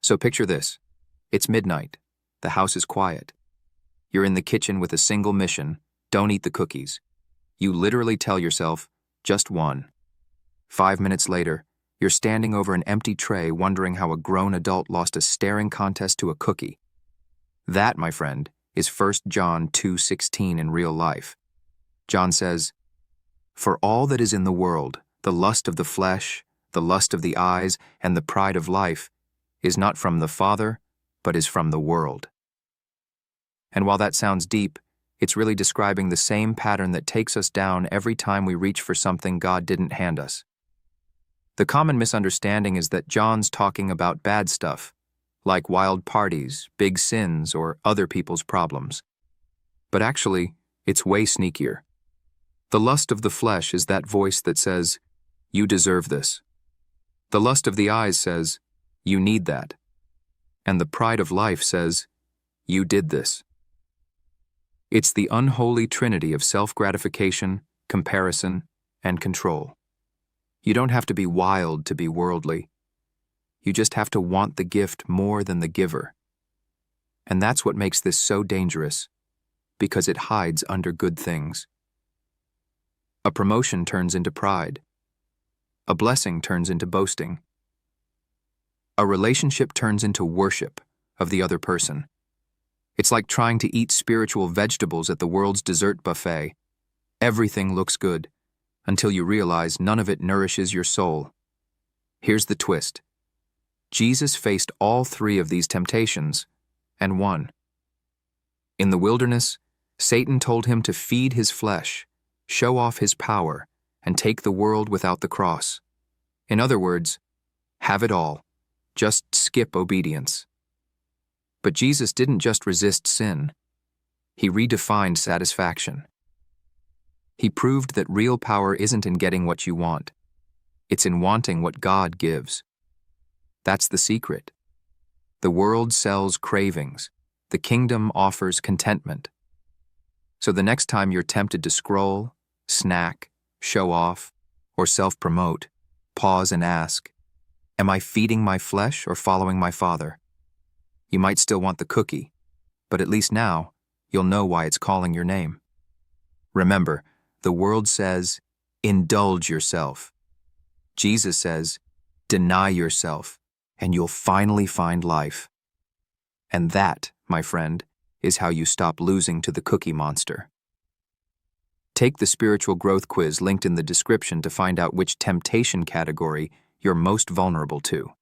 So picture this. It's midnight. The house is quiet. You're in the kitchen with a single mission: don't eat the cookies. You literally tell yourself, just one. 5 minutes later, you're standing over an empty tray wondering how a grown adult lost a staring contest to a cookie. That, my friend, is 1 John 2:16 in real life. John says, "For all that is in the world, the lust of the flesh, the lust of the eyes, and the pride of life, is not from the Father, but is from the world." And while that sounds deep, it's really describing the same pattern that takes us down every time we reach for something God didn't hand us. The common misunderstanding is that John's talking about bad stuff, like wild parties, big sins, or other people's problems. But actually, it's way sneakier. The lust of the flesh is that voice that says, "You deserve this." The lust of the eyes says, "You need that." And the pride of life says, "You did this." It's the unholy trinity of self-gratification, comparison, and control. You don't have to be wild to be worldly. You just have to want the gift more than the giver. And that's what makes this so dangerous, because it hides under good things. A promotion turns into pride. A blessing turns into boasting. A relationship turns into worship of the other person. It's like trying to eat spiritual vegetables at the world's dessert buffet. Everything looks good, until you realize none of it nourishes your soul. Here's the twist. Jesus faced all three of these temptations and won. In the wilderness, Satan told him to feed his flesh, show off his power, and take the world without the cross. In other words, have it all, just skip obedience. But Jesus didn't just resist sin. He redefined satisfaction. He proved that real power isn't in getting what you want. It's in wanting what God gives. That's the secret. The world sells cravings. The kingdom offers contentment. So the next time you're tempted to scroll, snack, show off, or self-promote, pause and ask, am I feeding my flesh or following my Father? You might still want the cookie, but at least now, you'll know why it's calling your name. Remember, the world says, indulge yourself. Jesus says, deny yourself, and you'll finally find life. And that, my friend, is how you stop losing to the cookie monster. Take the spiritual growth quiz linked in the description to find out which temptation category you're most vulnerable to.